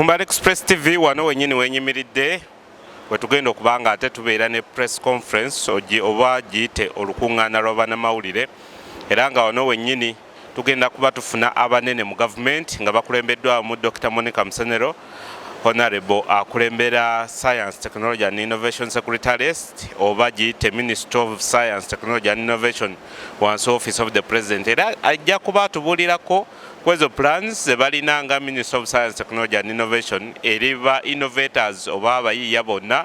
Kumbala Express TV wano wenyini wenyimiridde wetugenda okubanga ate tubeera ne press conference oba giyite olukuŋŋaana lw'abannamawulire era nga wano wenyini tugenda kuba tufuna abanene mu gavumenti nga bakulembeddwa mu Dr. Musenero Honorable akulembera Science, Technology and Innovation Secretariat oba giyite Ministry of Science, Technology and Innovation wansi Office of the President era ajja kuba atubuulirako kwezo plans zebalina nga Ministry of Science, Technology and Innovation eriba innovators oba abayiiya bonna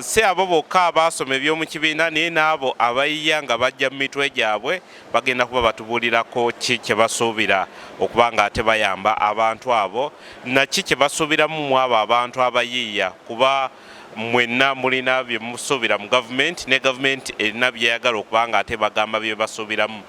si abo bokka abasoma eby'omu kibiina naye n'abo abayiiya nga bajja mu mitwe gyabwe bagenda kuba batubuulirako ki kye basuubira okuba nga ate bayamba abantu abo naki kye basuubiramu mu abo abantu abayiiya kuba mwenna mulina bye musuubira mu gavumenti ne gavumenti erina byeyagala okuba nga ate bagamba bye basuubiramu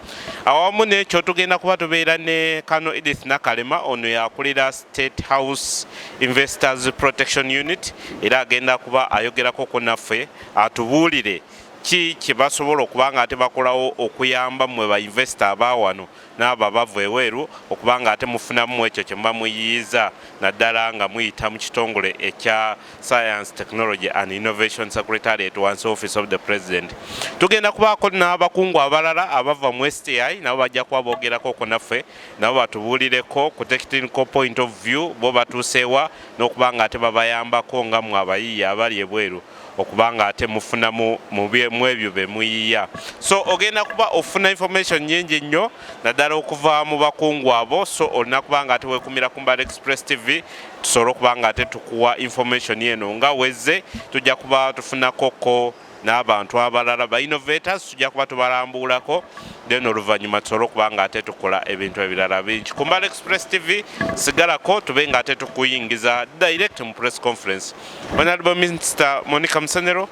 awamu n'ekyo tugenda kuba tubeera ne Kano Edith Nakalema ono yakulira State House Investors Protection Unit era agenda kuba ayogerako ko naffe atubuulire ki kye basobola okuba nga ate bakolawo okuyamba mmwe ba investor abaawano n'abo abava eweeru okuba nga ate mufunamu ekyo kye muba muyiyiza naddala nga muyita mu kitongole ekya Science, Technology and Innovation Secretariat wansi Office of the President. Tugenda kubaako n'abakungu abalala abava mu STI nabo bajja kuba boogerako ko naffe nabo batubuulireko ku technical point of view bo batuuseewa n'okuba nga ate babayambako nga mmwe abayiiya abali ebweru okubanga ate mufunamu mu ebyo be muyiiya. So ogenda kuba ofuna information nyingi nnyo naddala okuva mu bakungu abo, so olina kubanga ate weekumira ku Kumbala Express TV tusobole okubanga ate tukuwa information yeno nga wezze tujja kuba tufunakoko n'abantu abalala ba innovators tujja kuba tubalambuulako then oluvannyuma tusobole okubanga ate tukola ebintu ebirala bingi. Kumbala Express TV sigalako tube nga ate tukuyingiza direct mu press conference. Honorable Minister Musenero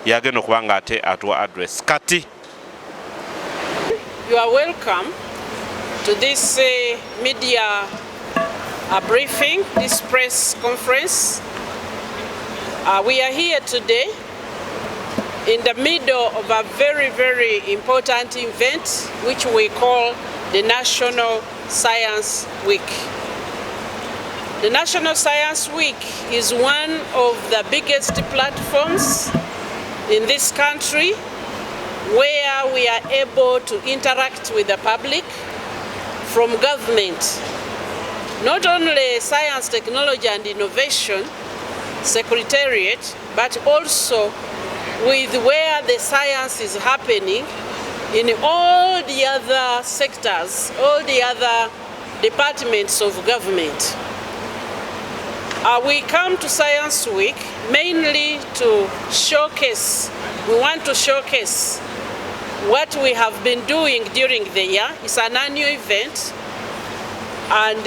yagenda okubanga ate atuwa address kati. You are welcome to this media briefing, this press conference. We are here today in the middle of a very, very important event which we call the National Science Week. The National Science Week is one of the biggest platforms in this country where we are able to interact with the public from government. Not only Science, Technology and Innovation Secretariat, but also with where the science is happening in all the other sectors, all the other departments of government. We come to Science Week mainly to showcase, we want to showcase what we have been doing during the year. It's an annual event, and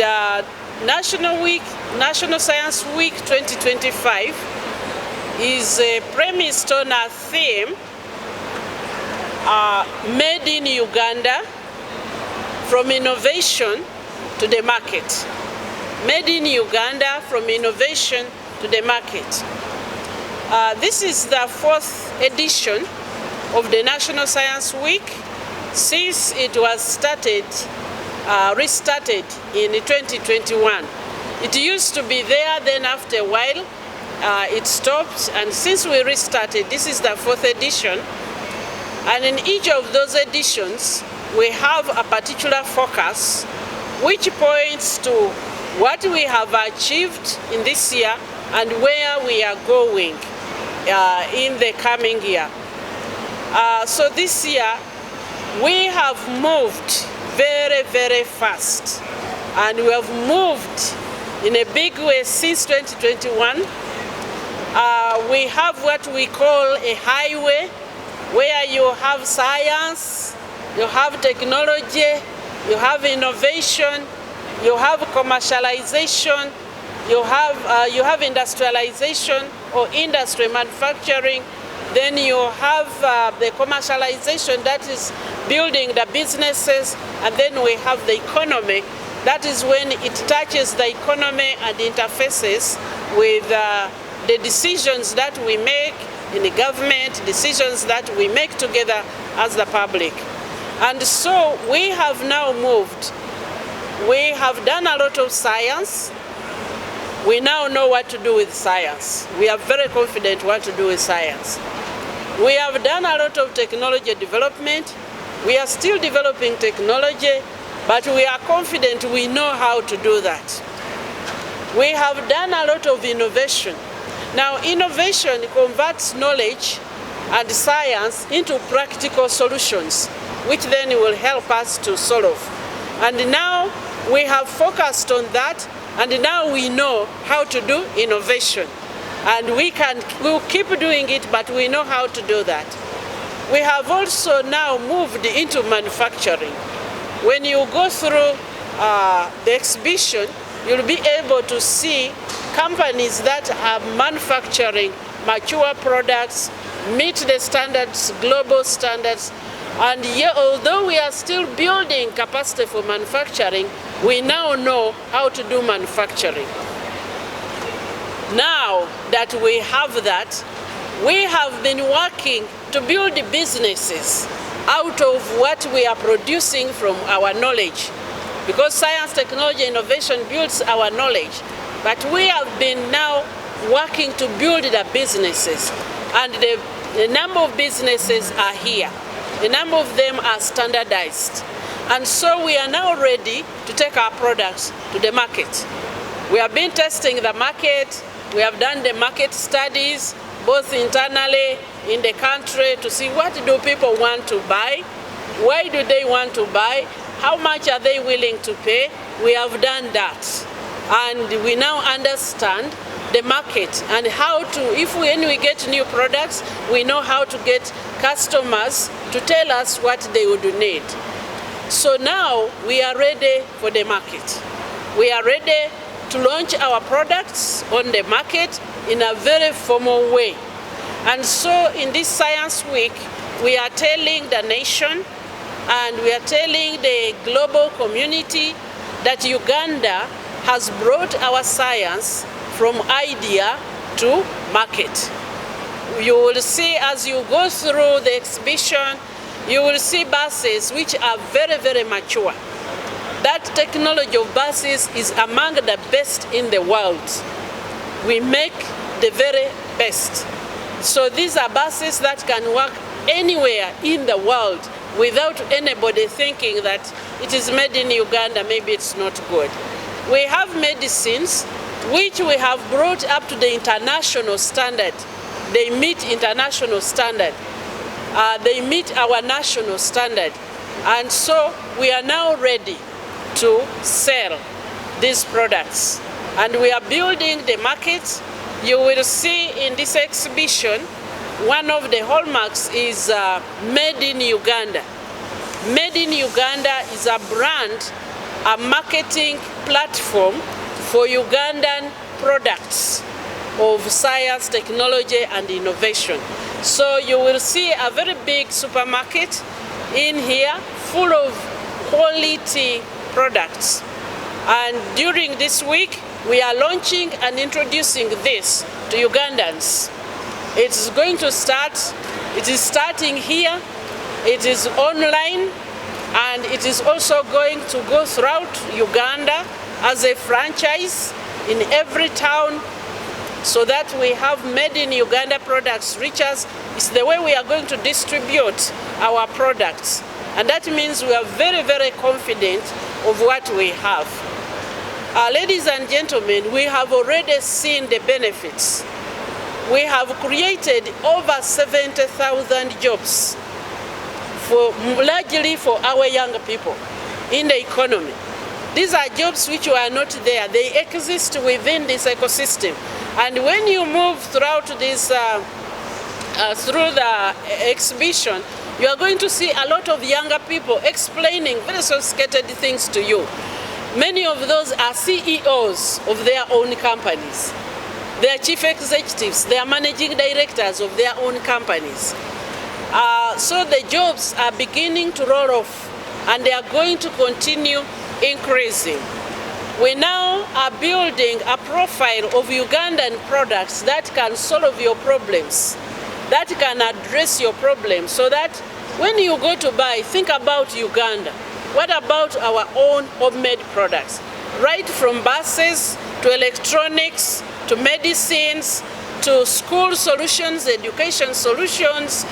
National Science Week 2025 is premised on a theme made in Uganda, from innovation to the market. Made in Uganda, from innovation to the market. This is the 4th edition of the National Science Week since it was restarted in 2021. It used to be there, then after a while it stopped, and since we restarted, this is the 4th edition. And in each of those editions, we have a particular focus which points to what we have achieved in this year and where we are going in the coming year. So this year, we have moved very, very fast, and we have moved in a big way since 2021. We have what we call a highway, where you have science, you have technology, you have innovation, you have commercialization, you have industrialization or industry manufacturing, then you have the commercialization, that is building the businesses, and then we have the economy. That is when it touches the economy and interfaces with the decisions that we make in the government, decisions that we make together as the public. And so we have now moved. We have done a lot of science. we now know what to do with science. We are very confident what to do with science. We have done a lot of technology development. We are still developing technology, but we are confident we know how to do that. We have done a lot of innovation. Now, innovation converts knowledge and science into practical solutions, which then will help us to solve. And now we have focused on that, and now we know how to do innovation. And we'll keep doing it, but we know how to do that. We have also now moved into manufacturing. When you go through the exhibition, you'll be able to see companies that are manufacturing mature products, meet the standards, global standards, and yet, although we are still building capacity for manufacturing, we now know how to do manufacturing. Now that we have that, we have been working to build businesses out of what we are producing from our knowledge. Because science, technology, innovation builds our knowledge. But we have been now working to build the businesses. And the number of businesses are here. The number of them are standardized. And so we are now ready to take our products to the market. We have been testing the market. We have done the market studies, both internally in the country, to see what do people want to buy, why do they want to buy, how much are they willing to pay. We have done that. And we now understand the market and how to, when we get new products, we know how to get customers to tell us what they would need. So now we are ready for the market. We are ready to launch our products on the market in a very formal way. And so in this Science Week, we are telling the nation and we are telling the global community that Uganda has brought our science from idea to market. You will see as you go through the exhibition, you will see buses which are very, very mature. That technology of buses is among the best in the world. We make the very best. So these are buses that can work anywhere in the world without anybody thinking that it is made in Uganda, maybe it's not good. We have medicines which we have brought up to the international standard. They meet international standard. They meet our national standard. And so we are now ready to sell these products. And we are building the market. You will see in this exhibition, one of the hallmarks is Made in Uganda. Made in Uganda is a brand, a marketing platform for Ugandan products of science, technology, and innovation. So you will see a very big supermarket in here full of quality products. And during this week, we are launching and introducing this to Ugandans. It's going to start, it is starting here, it is online, and it is also going to go throughout Uganda as a franchise in every town, so that we have Made in Uganda products reach us. It's the way we are going to distribute our products. And that means we are very, very confident of what we have. Ladies and gentlemen, we have already seen the benefits. We have created over 70,000 jobs, largely for our young people in the economy. These are jobs which were not there. They exist within this ecosystem. And when you move throughout this, through the exhibition, you are going to see a lot of younger people explaining very sophisticated things to you. Many of those are CEOs of their own companies. They are chief executives, they are managing directors of their own companies. So the jobs are beginning to roll off, and they are going to continue increasing. We now are building a profile of Ugandan products that can solve your problems, that can address your problems, so that when you go to buy, think about Uganda. What about our own homemade products? Right from buses to electronics, to medicines, to school solutions, education solutions,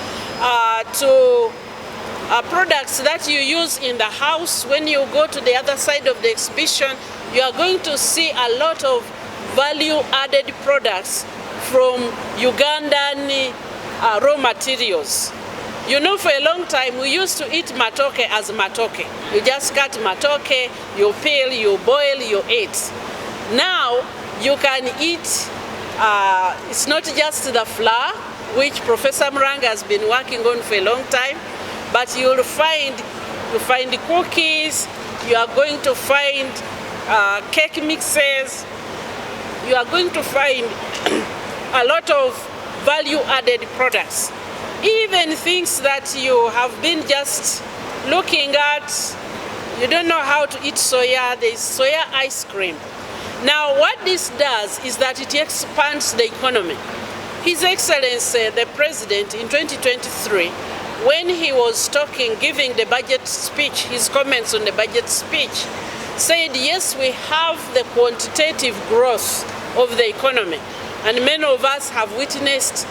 to products that you use in the house. When you go to the other side of the exhibition, you are going to see a lot of value-added products from Ugandan raw materials. You know, for a long time, we used to eat matoke as matoke. You just cut matoke, you peel, you boil, you eat. Now, you can eat, it's not just the flour, which Professor Muranga has been working on for a long time, but you'll find cookies, you are going to find cake mixes, you are going to find a lot of value-added products. Even things that you have been just looking at, you don't know how to eat soya, there's soya ice cream. Now what this does is that it expands the economy. His Excellency, the President, in 2023, when he was talking, giving the budget speech, his comments on the budget speech, said, yes, we have the quantitative growth of the economy. And many of us have witnessed,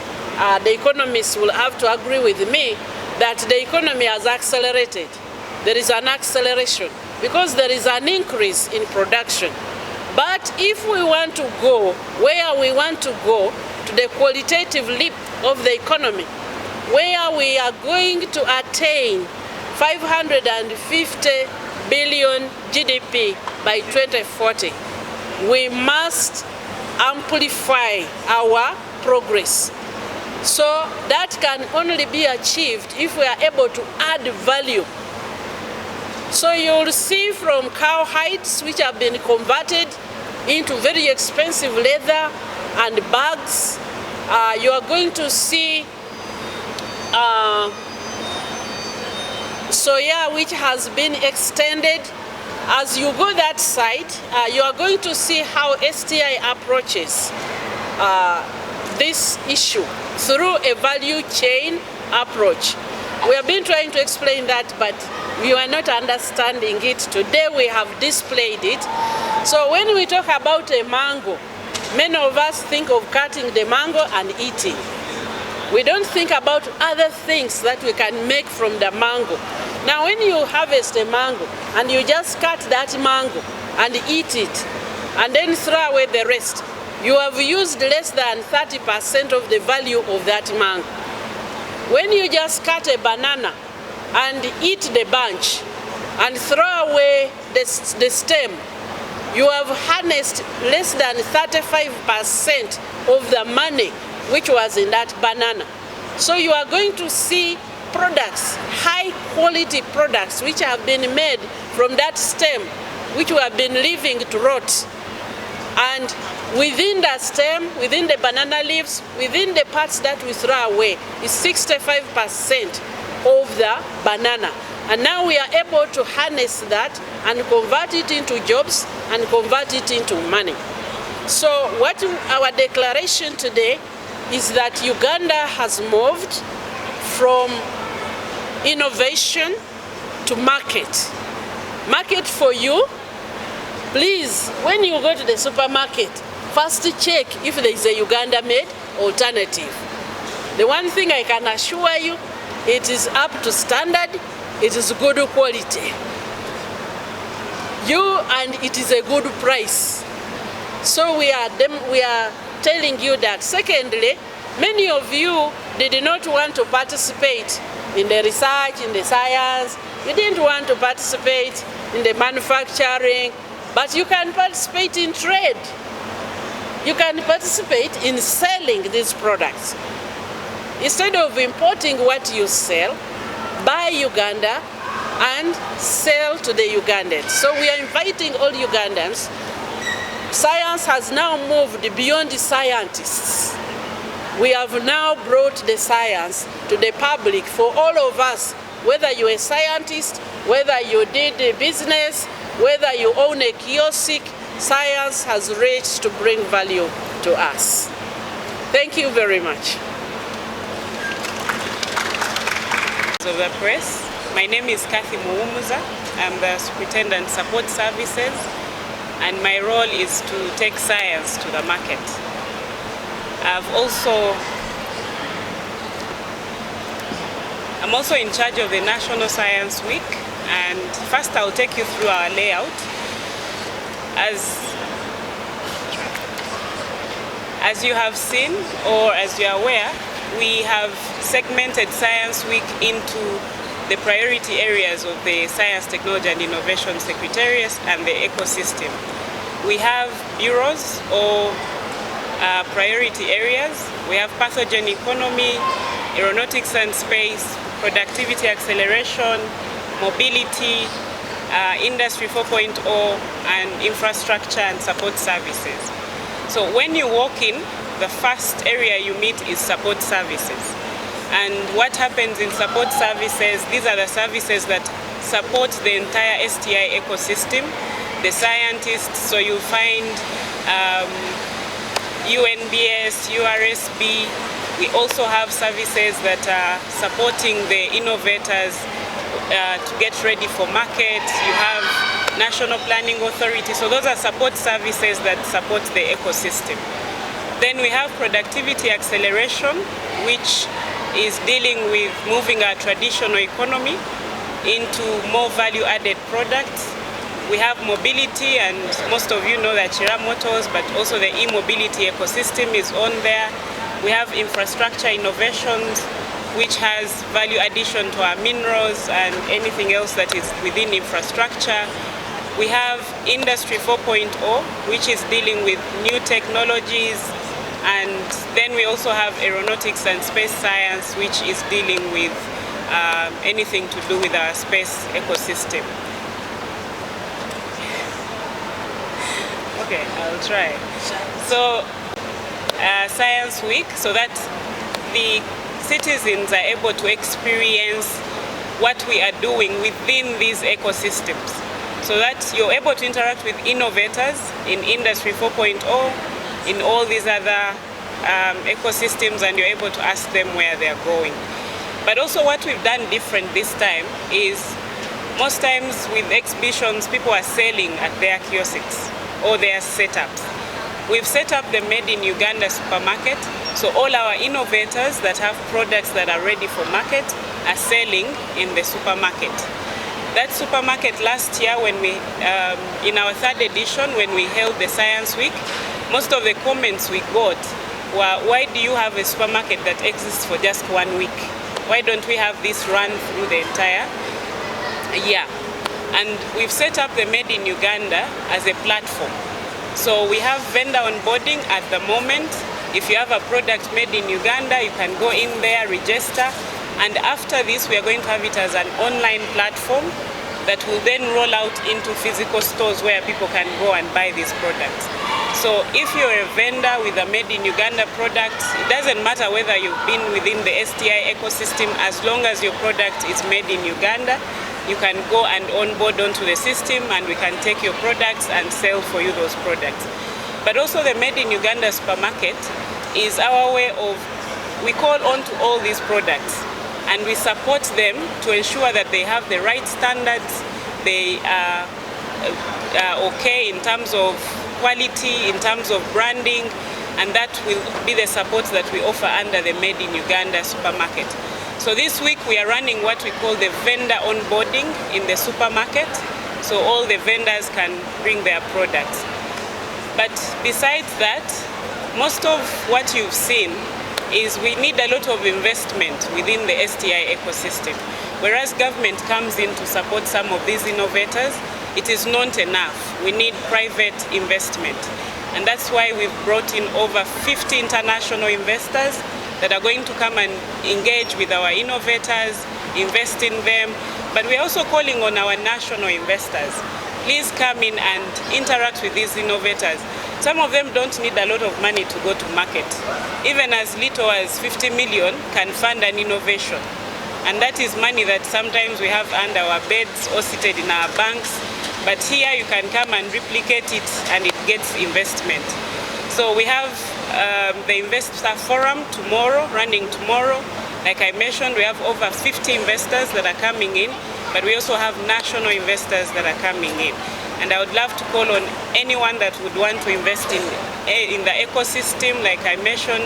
the economists will have to agree with me, that the economy has accelerated. There is an acceleration because there is an increase in production. But if we want to go where we want to go, to the qualitative leap of the economy, where we are going to attain 550 billion GDP by 2040, we must amplify our progress. So that can only be achieved if we are able to add value. So you'll see from cow hides, which have been converted into very expensive leather and bags, you are going to see soya, which has been extended. As you go that side, you are going to see how STI approaches this issue through a value chain approach. We have been trying to explain that, but we are not understanding it. Today we have displayed it. So when we talk about a mango, many of us think of cutting the mango and eating. We don't think about other things that we can make from the mango. Now when you harvest a mango and you just cut that mango and eat it and then throw away the rest, you have used less than 30% of the value of that mango. When you just cut a banana and eat the bunch and throw away the stem, you have harnessed less than 35% of the money which was in that banana. So you are going to see products, high quality products, which have been made from that stem, which we have been leaving to rot. And within the stem, within the banana leaves, within the parts that we throw away, is 65% of the banana. And now we are able to harness that and convert it into jobs and convert it into money. So what our declaration today is that Uganda has moved from innovation to market. Market for you. Please, when you go to the supermarket, first check if there is a Uganda-made alternative. The one thing I can assure you, it is up to standard, it is good quality. And it is a good price. So we are telling you that. Secondly, many of you did not want to participate in the research, in the science. You didn't want to participate in the manufacturing, but you can participate in trade. You can participate in selling these products. Instead of importing what you sell, buy Uganda and sell to the Ugandans. So we are inviting all Ugandans. Science has now moved beyond the scientists. We have now brought the science to the public for all of us, whether you're a scientist, whether you did a business, whether you own a kiosk, science has reached to bring value to us. Thank you very much. Of the press, my name is Kathy Muumuza. I'm the Superintendent Support Services. and my role is to take science to the market. I'm also in charge of the National Science Week, and first I'll take you through our layout. As you have seen, or as you are aware, we have segmented Science Week into the priority areas of the Science, Technology and Innovation Secretariat and the ecosystem. We have bureaus or priority areas. We have pathogen economy, aeronautics and space, productivity acceleration, mobility, industry 4.0, and infrastructure and support services. So when you walk in, the first area you meet is support services. And what happens in support services, these are the services that support the entire STI ecosystem, the scientists. So you find UNBS, URSB. We also have services that are supporting the innovators to get ready for market. You have National Planning Authority. So those are support services that support the ecosystem. Then we have productivity acceleration, which is dealing with moving our traditional economy into more value-added products. We have mobility, and most of you know that Chira Motors, but also the e-mobility ecosystem is on there. We have infrastructure innovations, which has value addition to our minerals and anything else that is within infrastructure. We have Industry 4.0, which is dealing with new technologies. And then we also have aeronautics and space science, which is dealing with anything to do with our space ecosystem. Okay, I'll try. So, Science Week, so that the citizens are able to experience what we are doing within these ecosystems, so that you're able to interact with innovators in Industry 4.0, in all these other ecosystems, and you're able to ask them where they're going. But also what we've done different this time is, most times with exhibitions, people are selling at their kiosks or their setups. We've set up the Made in Uganda supermarket, so all our innovators that have products that are ready for market are selling in the supermarket. That supermarket last year, when we, in our third edition, when we held the Science Week, most of the comments we got were, why do you have a supermarket that exists for just 1 week? Why don't we have this run through the entire year? And we've set up the Made in Uganda as a platform. So we have vendor onboarding at the moment. If you have a product made in Uganda, you can go in there, register. And after this, we are going to have it as an online platform that will then roll out into physical stores where people can go and buy these products. So if you're a vendor with a Made in Uganda product, it doesn't matter whether you've been within the STI ecosystem, as long as your product is made in Uganda, you can go and onboard onto the system, and we can take your products and sell for you those products. But also the Made in Uganda supermarket is our way of, we call on to all these products and we support them to ensure that they have the right standards, they are okay in terms of quality, in terms of branding, and that will be the support that we offer under the Made in Uganda supermarket. So this week we are running what we call the vendor onboarding in the supermarket, so all the vendors can bring their products. But besides that, most of what you've seen is we need a lot of investment within the STI ecosystem. Whereas government comes in to support some of these innovators, it is not enough. We need private investment. And that's why we've brought in over 50 international investors that are going to come and engage with our innovators, invest in them. But we're also calling on our national investors. Please come in and interact with these innovators. Some of them don't need a lot of money to go to market. Even as little as 50 million can fund an innovation. And that is money that sometimes we have under our beds or seated in our banks. But here you can come and replicate it and it gets investment. So we have the Investor Forum tomorrow, running tomorrow. Like I mentioned, we have over 50 investors that are coming in, but we also have national investors that are coming in. And I would love to call on anyone that would want to invest in the ecosystem. Like I mentioned,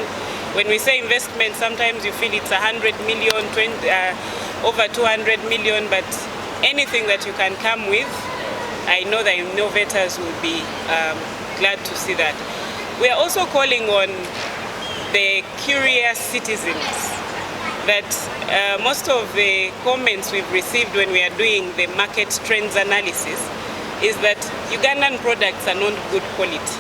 when we say investment, sometimes you feel it's 100 million, over 200 million, but anything that you can come with, I know the innovators will be glad to see that. We are also calling on the curious citizens that most of the comments we've received when we are doing the market trends analysis is that Ugandan products are not good quality.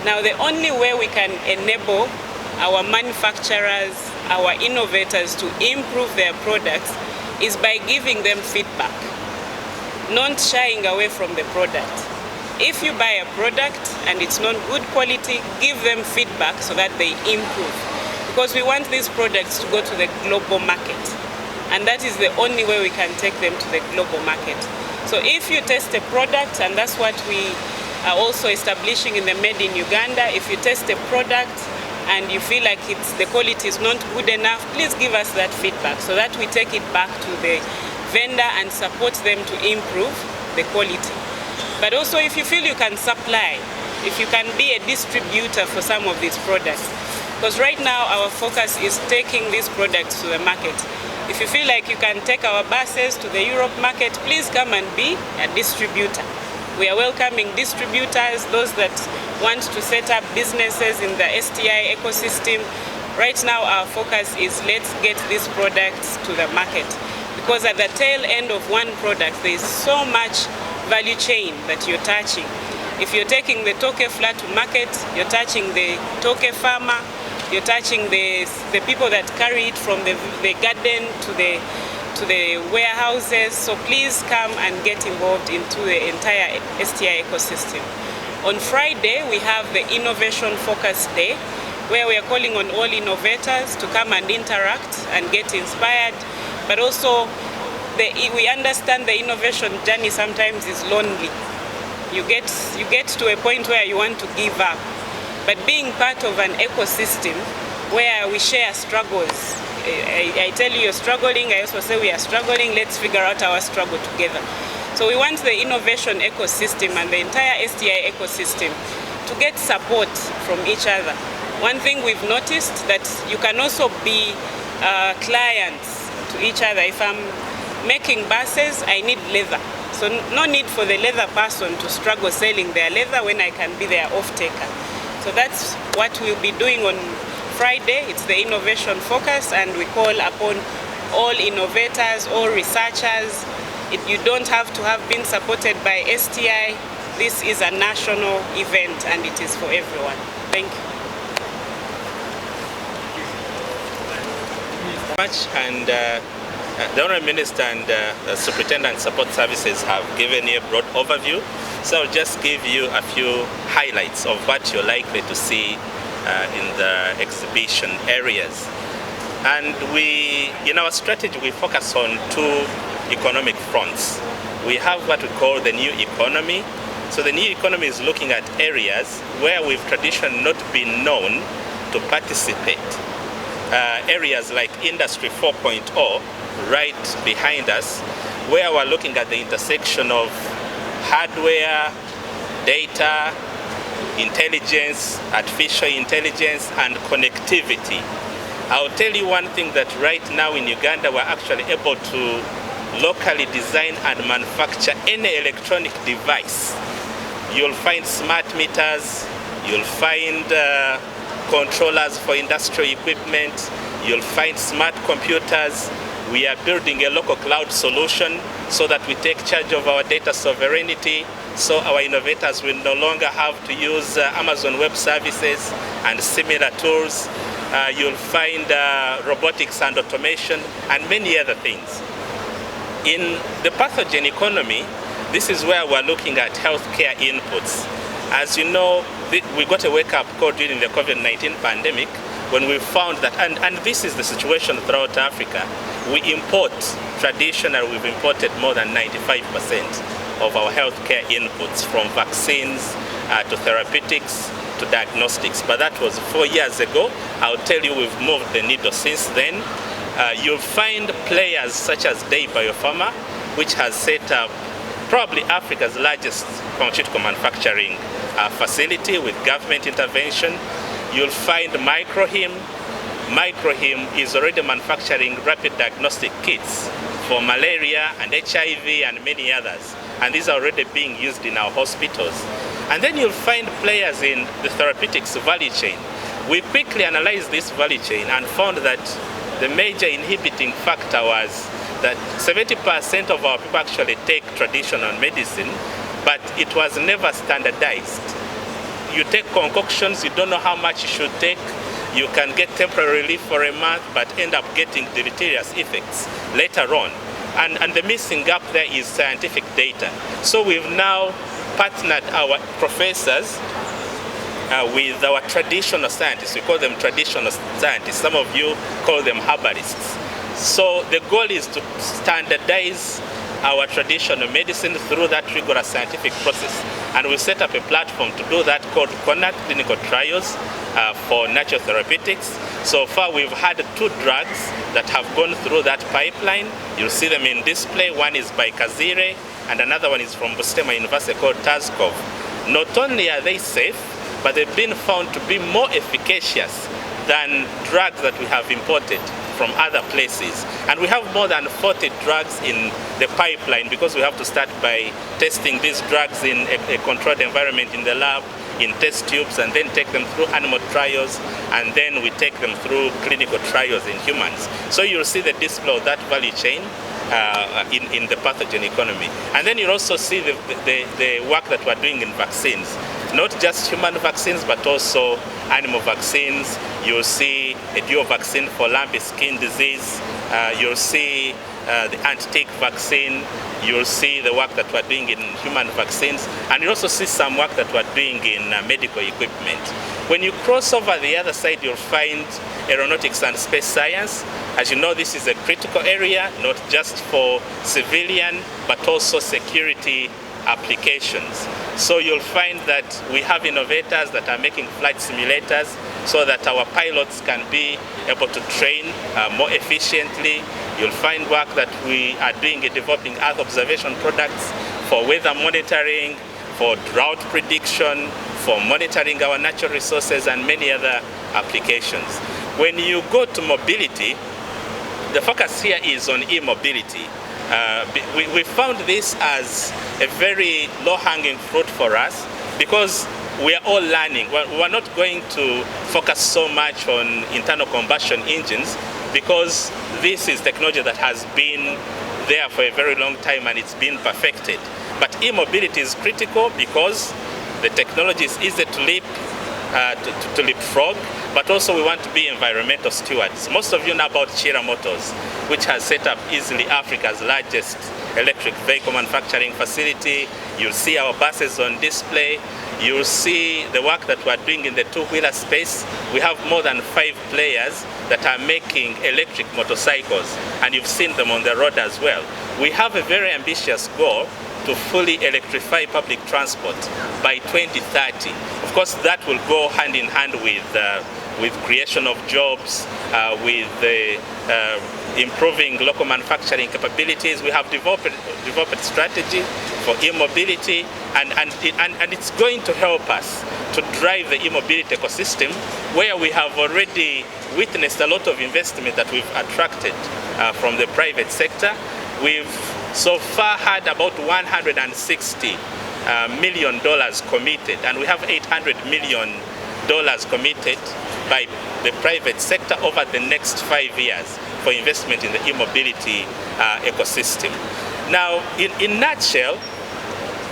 Now the only way we can enable our manufacturers, our innovators to improve their products is by giving them feedback, not shying away from the product. If you buy a product and it's not good quality, give them feedback so that they improve. Because we want these products to go to the global market. And that is the only way we can take them to the global market. So if you test a product, and that's what we are also establishing in the Made in Uganda, if you test a product and you feel like the quality is not good enough, please give us that feedback so that we take it back to the vendor and support them to improve the quality. But also if you feel you can supply, if you can be a distributor for some of these products, because right now our focus is taking these products to the market. If you feel like you can take our buses to the Europe market, please come and be a distributor. We are welcoming distributors, those that want to set up businesses in the STI ecosystem. Right now our focus is let's get these products to the market. Because at the tail end of one product, there is so much value chain that you're touching. If you're taking the toke flour to market, you're touching the toke farmer, you're touching the people that carry it from the garden to the warehouses. So please come and get involved into the entire STI ecosystem. On Friday, we have the Innovation Focus Day, where we are calling on all innovators to come and interact and get inspired. But also, we understand the innovation journey sometimes is lonely. You get to a point where you want to give up. But being part of an ecosystem where we share struggles, I tell you you're struggling, I also say we are struggling, let's figure out our struggle together. So we want the innovation ecosystem and the entire STI ecosystem to get support from each other. One thing we've noticed that you can also be clients to each other. If I'm making buses, I need leather. So no need for the leather person to struggle selling their leather when I can be their off-taker. So that's what we'll be doing on Friday. It's the innovation focus, and we call upon all innovators, all researchers. You don't have to have been supported by STI. This is a national event and it is for everyone. Thank you. Much, and the Honourable Minister and the Superintendent Support Services have given you a broad overview, so I'll just give you a few highlights of what you're likely to see in the exhibition areas. And in our strategy, we focus on two economic fronts. We have what we call the new economy. So the new economy is looking at areas where we've traditionally not been known to participate. Areas like Industry 4.0, right behind us, where we're looking at the intersection of hardware, data, intelligence, artificial intelligence, and connectivity. I'll tell you one thing, that right now in Uganda we're actually able to locally design and manufacture any electronic device. You'll find smart meters, you'll find controllers for industrial equipment, you'll find smart computers. We are building a local cloud solution so that we take charge of our data sovereignty, so our innovators will no longer have to use Amazon Web Services and similar tools. You'll find robotics and automation and many other things. In the pathogen economy, this is where we're looking at healthcare inputs. As you know, we got a wake-up call during the COVID-19 pandemic when we found that, and this is the situation throughout Africa, we import, traditionally we've imported more than 95% of our healthcare inputs, from vaccines to therapeutics to diagnostics. But that was 4 years ago. I'll tell you, we've moved the needle since then. You'll find players such as Day Biopharma, which has set up probably Africa's largest pharmaceutical manufacturing facility with government intervention. You'll find Microhim. Microhim is already manufacturing rapid diagnostic kits for malaria and HIV and many others. And these are already being used in our hospitals. And then you'll find players in the therapeutics value chain. We quickly analyzed this value chain and found that the major inhibiting factor was that 70% of our people actually take traditional medicine, but it was never standardized. You take concoctions, you don't know how much you should take. You can get temporary relief for a month, but end up getting deleterious effects later on. And the missing gap there is scientific data. So we've now partnered our professors with our traditional scientists. We call them traditional scientists. Some of you call them herbalists. So the goal is to standardize our traditional medicine through that rigorous scientific process. And we set up a platform to do that called CONAT, clinical trials for natural therapeutics. So far we've had 2 drugs that have gone through that pipeline. You'll see them in display. One is by Kazire and another one is from Bustema University called Tazkov. Not only are they safe, but they've been found to be more efficacious than drugs that we have imported from other places. And we have more than 40 drugs in the pipeline because we have to start by testing these drugs in a controlled environment in the lab, in test tubes, and then take them through animal trials, and then we take them through clinical trials in humans. So you'll see the display of that value chain in the pathogen economy. And then you'll also see the work that we're doing in vaccines. Not just human vaccines, but also animal vaccines. You'll see a dual vaccine for lumpy skin disease. You'll see the anti-tick vaccine. You'll see the work that we're doing in human vaccines. And you'll also see some work that we're doing in medical equipment. When you cross over the other side, you'll find aeronautics and space science. As you know, this is a critical area, not just for civilian, but also security applications. So you'll find that we have innovators that are making flight simulators so that our pilots can be able to train more efficiently. You'll find work that we are doing in developing Earth observation products for weather monitoring, for drought prediction, for monitoring our natural resources and many other applications. When you go to mobility, the focus here is on e-mobility. We found this as a very low-hanging fruit for us because we are all learning. We're not going to focus so much on internal combustion engines because this is technology that has been there for a very long time and it's been perfected. But e-mobility is critical because the technology is easy to leapfrog, but also we want to be environmental stewards. Most of you know about Chira Motors, which has set up easily Africa's largest electric vehicle manufacturing facility. You'll see our buses on display. You'll see the work that we're doing in the two-wheeler space. We have more than 5 players that are making electric motorcycles, and you've seen them on the road as well. We have a very ambitious goal to fully electrify public transport by 2030. Of course, that will go hand in hand with creation of jobs, with improving local manufacturing capabilities. We have developed a strategy for e-mobility, and it's going to help us to drive the e-mobility ecosystem, where we have already witnessed a lot of investment that we've attracted from the private sector. We've so far had about $160 million committed, and we have $800 million committed by the private sector over the next 5 years for investment in the e-mobility ecosystem. Now, in a nutshell,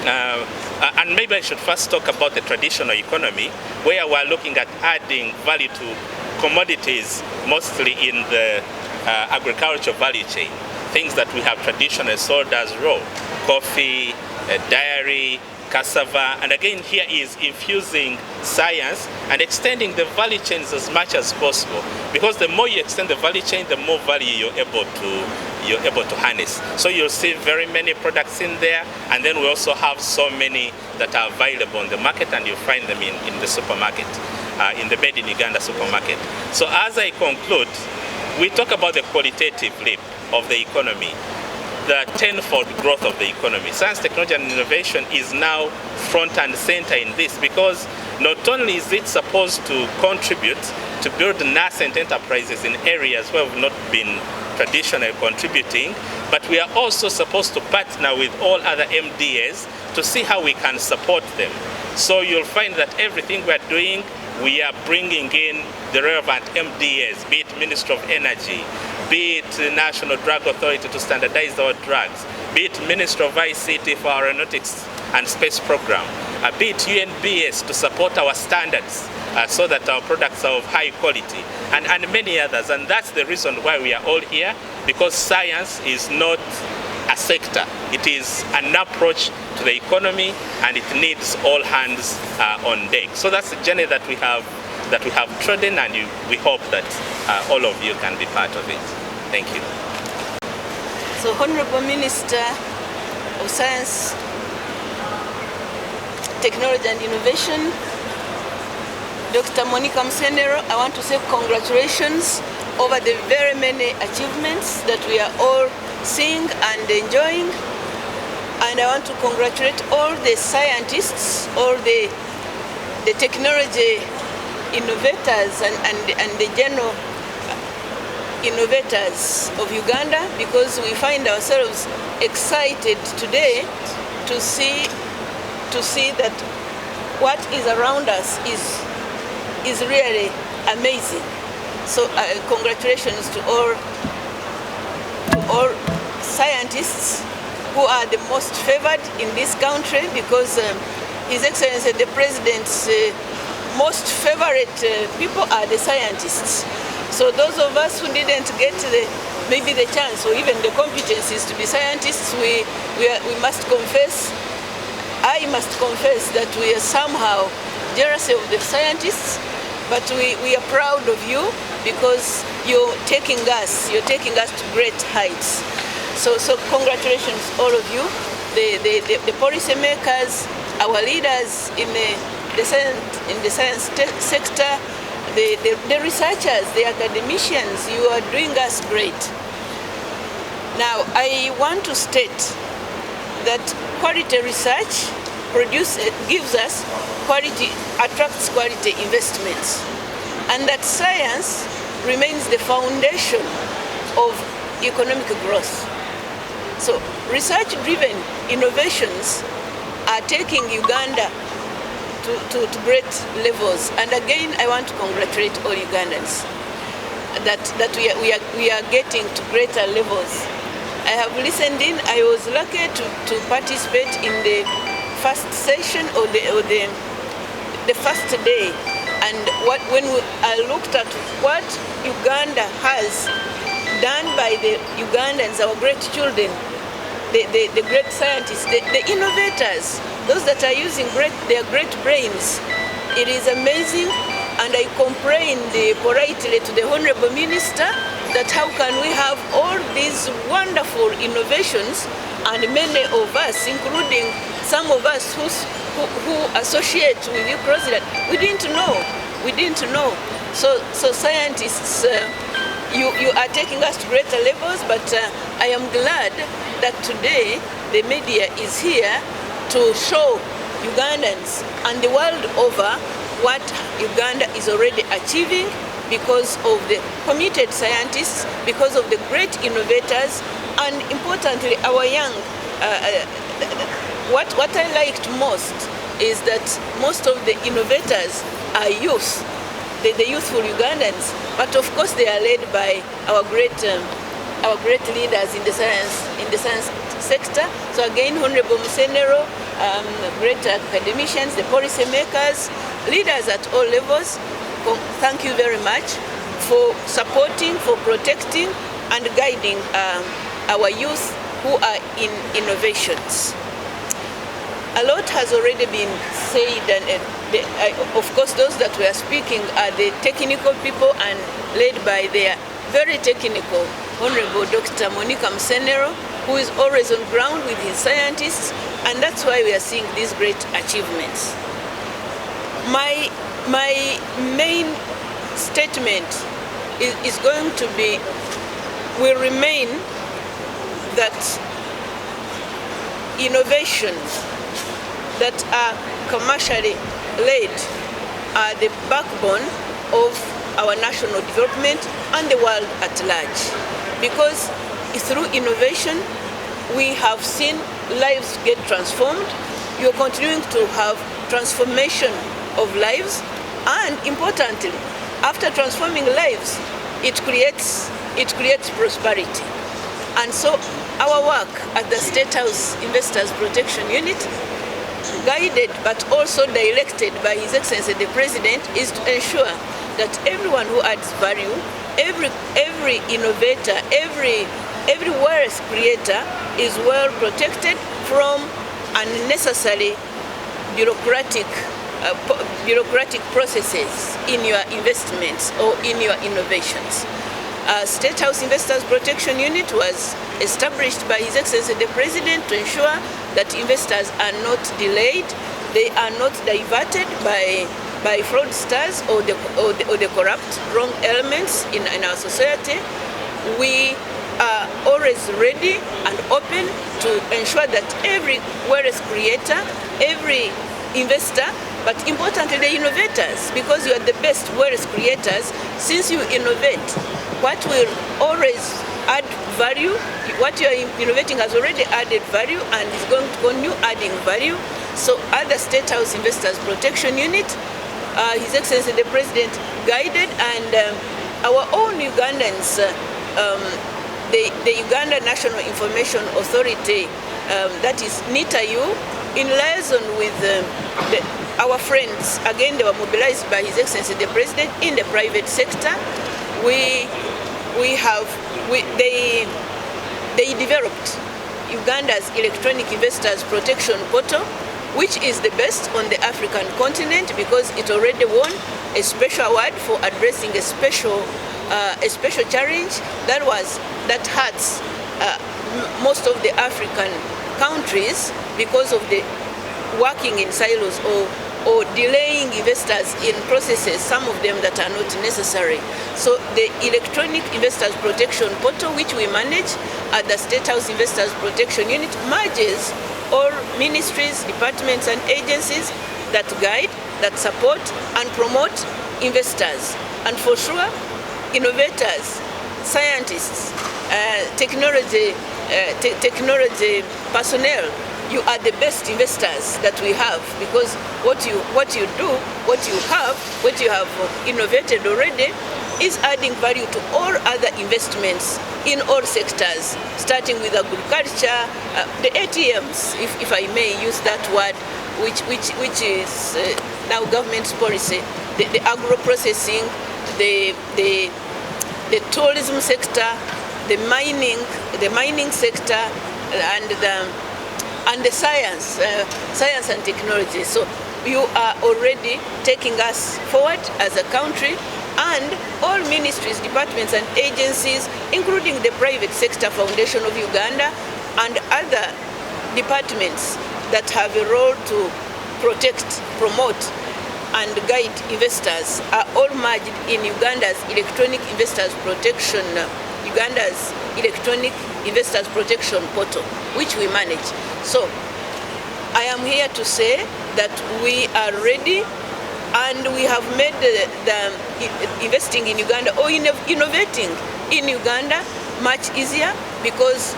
and maybe I should first talk about the traditional economy, where we're looking at adding value to commodities, mostly in the agricultural value chain. Things that we have traditionally sold as raw: coffee, dairy, cassava. And again, here is infusing science and extending the value chains as much as possible, because the more you extend the value chain, the more value you're able to harness. So you'll see very many products in there, and then we also have so many that are available on the market, and you'll find them in the supermarket, in the Made in Uganda supermarket. So as I conclude, we talk about the qualitative leap of the economy. the tenfold growth of the economy. Science, technology, and innovation is now front and center in this, because not only is it supposed to contribute to build nascent enterprises in areas where we've not been traditionally contributing, but we are also supposed to partner with all other MDAs to see how we can support them. So you'll find that everything we are doing, we are bringing in the relevant MDAs, be it Ministry of Energy, be it the National Drug Authority to standardize our drugs, be it Ministry of ICT for our aeronautics and space program, be it UNBS to support our standards so that our products are of high quality, and many others. And that's the reason why we are all here, because science is not a sector. It is an approach to the economy, and it needs all hands on deck. So that's the journey that we have trodden, and we hope that all of you can be part of it. Thank you. So, Honorable Minister of Science, Technology and Innovation, Dr. Monica Musenero, I want to say congratulations over the very many achievements that we are all seeing and enjoying. And I want to congratulate all the scientists, all the technology innovators and the general innovators of Uganda, because we find ourselves excited today to see that what is around us is really amazing. So congratulations to all scientists who are the most favored in this country, because His Excellency the President's most favorite people are the scientists. So those of us who didn't get maybe the chance or even the competencies to be scientists, we must confess, I must confess that we are somehow jealous of the scientists, but we are proud of you, because you're taking us to great heights. So congratulations all of you, the policy makers, our leaders in the science sector, the researchers, the academicians. You are doing us great. Now, I want to state that quality research gives us quality, attracts quality investments, and that science remains the foundation of economic growth. So research-driven innovations are taking Uganda to great levels. And again, I want to congratulate all Ugandans that we are getting to greater levels. I have listened in. I was lucky to participate in the first session or the first day. And when I looked at what Uganda has done by the Ugandans, our great children, the great scientists, the innovators, those that are using their great brains, it is amazing. And I complained politely to the Honorable Minister that how can we have all these wonderful innovations, and many of us, including some of us who associate with you closely, we didn't know. So scientists, you are taking us to greater levels, but I am glad that today the media is here to show Ugandans and the world over what Uganda is already achieving because of the committed scientists, because of the great innovators, and importantly, our young. What I liked most is that most of the innovators are youth, the youthful Ugandans, but of course they are led by our great leaders in the science sector. So again, Honorable Musenero, great academicians, the policy makers, leaders at all levels, thank you very much for supporting, for protecting and guiding our youth who are in innovations. A lot has already been said, and of course those that we are speaking are the technical people and led by their very technical Honorable Dr. Monica Musenero, who is always on ground with his scientists, and that's why we are seeing these great achievements. My main statement is going to be, will remain that innovations that are commercially led are the backbone of our national development and the world at large. Because through innovation, we have seen lives get transformed. You're continuing to have transformation of lives, and importantly, after transforming lives, it creates prosperity. And so our work at the State House Investors Protection Unit, guided but also directed by His Excellency the President, is to ensure that everyone who adds value, every innovator, every wealth creator is well protected from unnecessary bureaucratic processes in your investments or in your innovations. State House Investors Protection Unit was established by His Excellency the President to ensure that investors are not delayed, they are not diverted by fraudsters or the corrupt wrong elements in our society. We are always ready and open to ensure that every wealth creator, every investor, but importantly the innovators, because you are the best wealth creators. Since you innovate, what will always add value, what you are innovating has already added value and is going to continue adding value. So at the State House Investors Protection Unit, His Excellency the President guided, and our own Ugandans, the Uganda National Information Authority, that is NITAU, in liaison with our friends, again they were mobilized by His Excellency the President in the private sector. They developed Uganda's Electronic Investors Protection Portal, which is the best on the African continent because it already won a special award for addressing a special challenge that hurts most of the African countries because of the working in silos or delaying investors in processes, some of them that are not necessary. So the Electronic Investors Protection Portal, which we manage at the State House Investors Protection Unit, merges all ministries, departments and agencies that guide, that support and promote investors. And for sure, innovators, scientists, technology personnel, you are the best investors that we have, because what you have innovated already is adding value to all other investments in all sectors, starting with agriculture, the ATMs, if I may use that word, which is now government's policy, the agro-processing, the tourism sector, the mining sector, and the science and technology. So you are already taking us forward as a country, and all ministries, departments and agencies, including the private sector foundation of Uganda and other departments that have a role to protect, promote and guide investors, are all merged in Uganda's Electronic Investors Protection, Uganda's Electronic Investors Protection Portal, which we manage. So I am here to say that we are ready, and we have made the investing in Uganda or innovating in Uganda much easier, because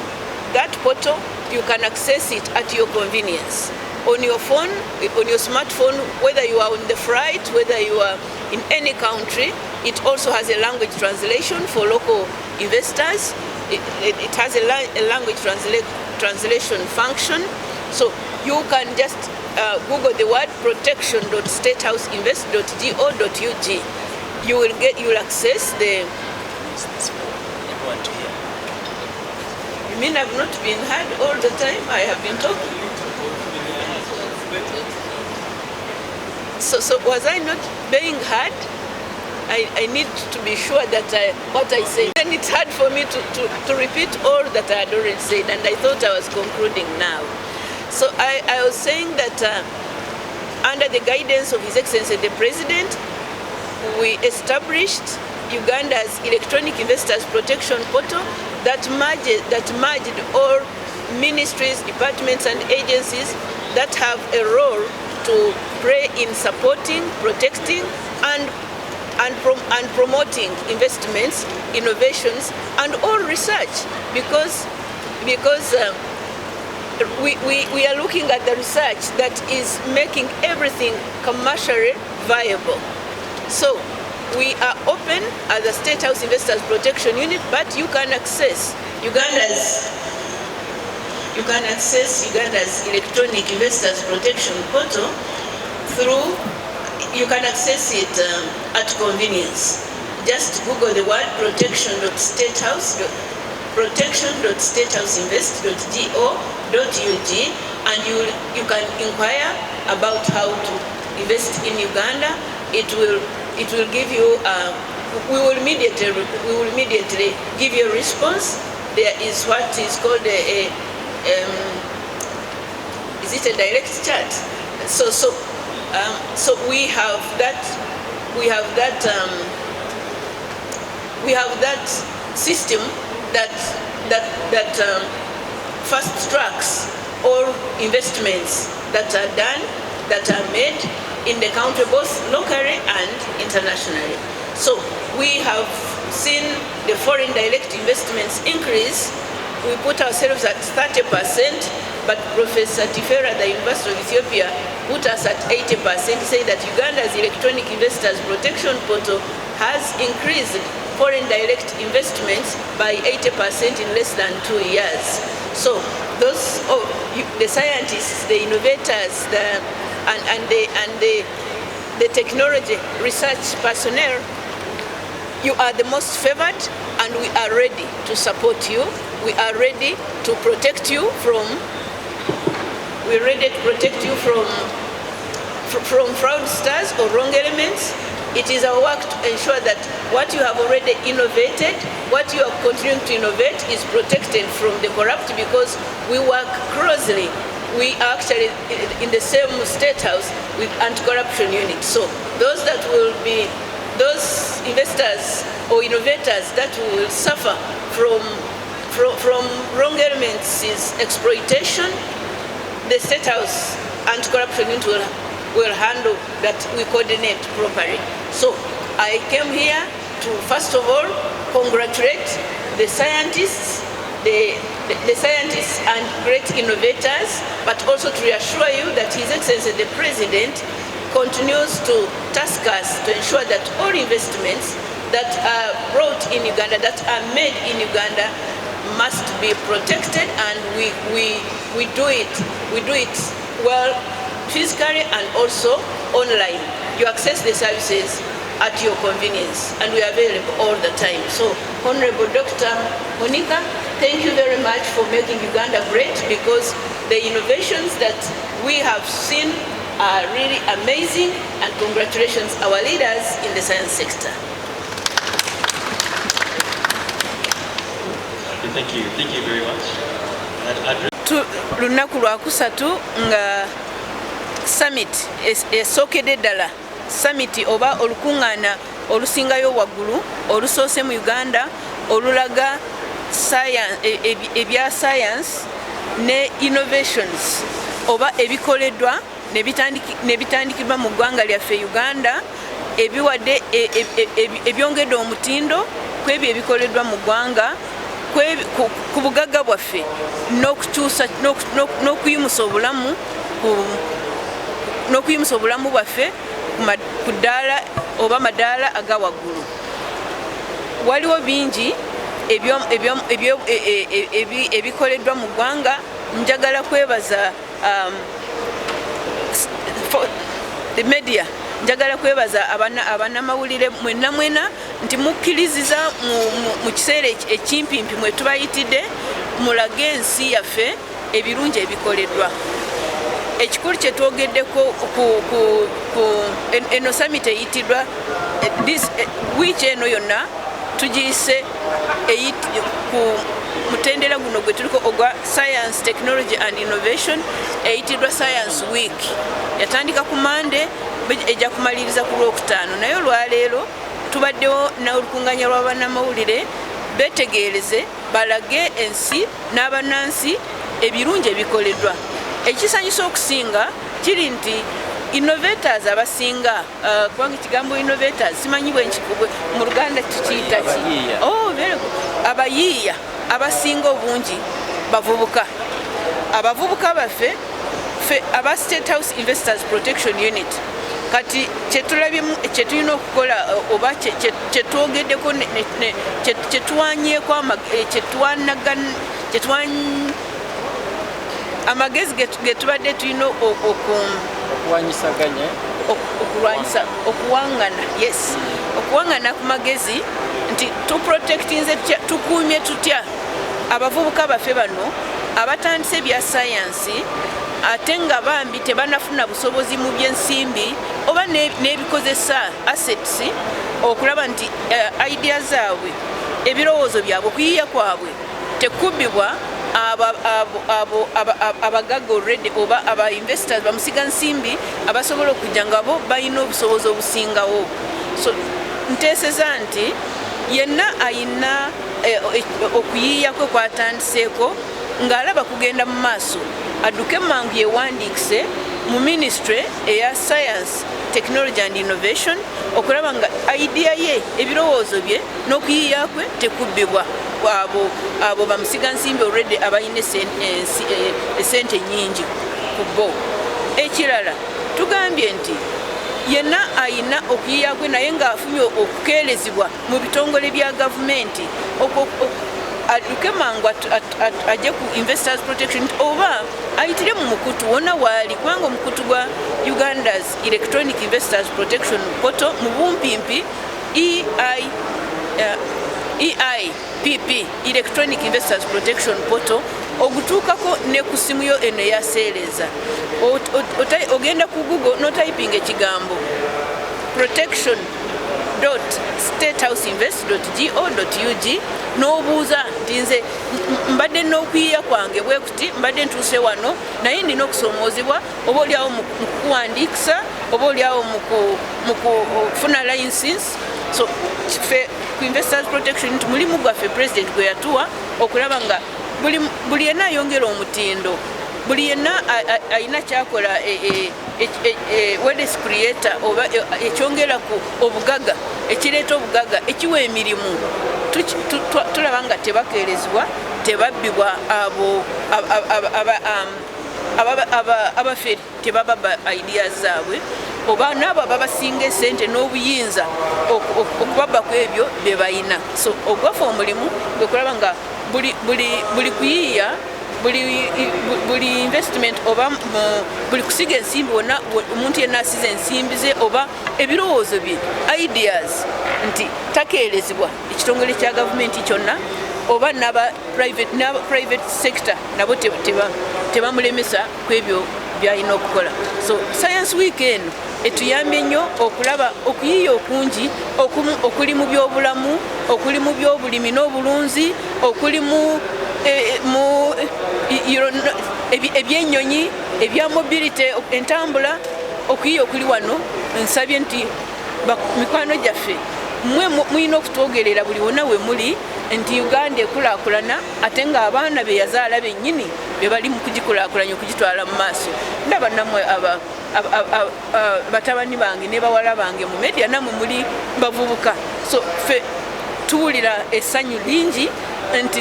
that portal, you can access it at your convenience. On your phone, on your smartphone, whether you are on the flight, whether you are in any country, it also has a language translation for local investors. It has a language translation function. So you can just Google the word protection.statehouseinvest.go.ug. You will access the. You mean I've not been heard all the time? I have been talking. So was I not being heard? I need to be sure that what I say. Then it's hard for me to repeat all that I had already said, and I thought I was concluding now. So I was saying that under the guidance of His Excellency the President, we established Uganda's Electronic Investors Protection Portal that merged all ministries, departments and agencies that have a role to play in supporting, protecting and promoting investments, innovations and all research, because we are looking at the research that is making everything commercially viable. So we are open as a State House Investors Protection Unit, but you can access Uganda's electronic investors protection portal through, you can access it at convenience. Just Google the word protection.statehousinvest.go.ug and you can inquire about how to invest in Uganda. It will give you we will immediately give you a response. There is what is called is it a direct chat? So we have that system that fast tracks all investments that are done, that are made in the country, both locally and internationally. So we have seen the foreign direct investments increase. We put ourselves at 30%, but Professor Tifera, the University of Ethiopia, put us at 80%, say that Uganda's electronic investors protection portal has increased foreign direct investments by 80% in less than 2 years. So those, the scientists, the innovators, the technology research personnel, you are the most favored, and we are ready to support you. We are ready to protect you from. We're ready to protect you from fraudsters or wrong elements. It is our work to ensure that what you have already innovated, what you are continuing to innovate, is protected from the corrupt, because we work closely. We are actually in the same State House with anti-corruption unit. So those that will be, those investors or innovators that will suffer from wrong elements is exploitation, the State House anti-corruption unit will handle that. We coordinate properly. So I came here to first of all congratulate the scientists, the scientists and great innovators, but also to reassure you that His Excellency the President continues to task us to ensure that all investments that are brought in Uganda, that are made in Uganda, must be protected, and we do it well physically and also online. You access the services at your convenience, and we are available all the time. So, Honorable Dr. Monica, thank you very much for making Uganda great, because the innovations that we have seen are really amazing, and congratulations our leaders in the science sector. Thank you very much. Lunaku lwa kusatu nga summit esookedde ddala, summit oba olukuŋŋaana olusingayo waggulu olusoose mu Uganda olulaga ebya science ne innovations oba ebikoleddwa ne bitandikibwa mu ggwanga lyaffe Uganda, ebiwadde ebyongedde omutindo kwebyo ebikoleddwa mu ggwanga, ku bugagga bwaffe n'okuyimusa obulamu bwaffe ku ddaala oba madaala aga waggulu. Waliwo bingi ebikoleddwa mu ggwanga. Njagala kwebaza the media, njagala kwebaza abanamawulire mwena nti mukkiriziza mu kiseera ekimpimpi mwe tubayitidde mulage ensi yaffe ebirungi ebikoleddwa. Ekikulu kye twogeddeko eno summit eyitibwa wiiki eno yonna tugiyise ku mutendera guno gwe tuliko ogwa Science, Technology and Innovation, eyitibwa Science Week. Yatandika ku Monday ejja kumaliriza ku Lwokutaano, naye olwaleero tubaddewo n'olukuŋŋaanya lw'abannamawulire betegeereze balage ensi n'abannansi ebirungi ebikoleddwa. Ekisanyusa okusinga kiri nti innovators abasinga kubanga ekigambo innovators simanyi bwenkikubwe mu Luganda tukiyita ki? Very good. Abayiiya abasinga obungi bavubuka. Abavubuka baffe aba State House Investors Protection Unit kati kyetulina okukola oba kyetwogeddeko kyetwanyeeko amagezi getubadde tulina okuwangana okuwangana ku magezi nti tuprotectinze tukuumye tutya abavubuka baffe bano abatandise ebya sayansi ate nga bambi tebanafuna busobozi mu byensimbi oba n'ebikozesa assets okulaba nti idea zaabwe ebirowoozo byabwe okuyiiya kwabwe tekubbibwa abagaga already oba aba investors bamusiga nsimbi abasobola okujja nga bo balina obusobozi obusingawo. So nteeseza nti yenna ayina okuyiiya kwe kwatandiseeko ng'alaba kugenda mu maaso adduke mangu yewandiikise mu ministry eya science technology and innovation okulaba nga idea ye ebirowoozo bye n'okuyiiya kwe tekubbibwa abo bamusiga nsimbi already abalina esente nyingi ku bo. Ekirala tugambye nti yenna ayina okuyiiya kwe naye ng'afunye okukeerezibwa mu bitongole bya gavumenti adduke mangu ajje ku investors protection oba ayitire mu mukutu wonna waali kubanga omukutu gwa Uganda's electronic investors protection portal mu bumpimpi EIPP electronic investors protection portal ogutuukako ne ku simu yo eno eyaseereza ogenda ku Google n'otyping ekigambo protection.statehouseinvest.go.ug n'obuuza nti nze mbadde n'okuyiiya kwange bwe kuti mbadde ntuuse wano naye nina okusoomoozebwa oba oliawo mu kuwandiikisa oba oliawo mu kufuna license. So ffe ku investors protection nti mulimu gwaffe president gwe yatuwa okulaba nga buli yenna ayongera omutindo buli yenna ayina kyakola wealth creator oba ekyongera ku obugaga ekireeta obugaga ekiwa emirimu tulaba nga tebakeerezibwa tebabbibwa abo abaferi tebababa ideas zaabwe oba nabo ababasinga esente n'obuyinza okubabba ku ebyo bye balina. So ogwafa omulimu gwe kulaba nga buli kuyiiya buli investment oba buli kusiga ensimbi wonna omuntu yenna asiza ensimbi ze oba ebirowoozo bye ideas nti takeerezibwa ekitongole kya gavumenti kyonna oba n'aba private sector nabo tebamulemesa ku ebyo byalina okukola. So science week eno etuyambye nnyo okulaba okuyiiya okungi okuli mu byobulamu okuli mu byobulimi n'obulunzi okuli mu ebyennyonyi ebya mobility entambula okuyiiya okuli wano. Nsabye nti mikwano gyaffe mmwe mulina okutwogerera buli wonna we muli nti Uganda ekulaakulana ate ng'abaana be yazaala bennyini be bali mu kugikulaakulanya okugitwala mu maaso. Ndaba nammwe batabani bange ne bawala bange mu media nammwe muli bavubuka. So ffe tuwulira essanyu lingi nti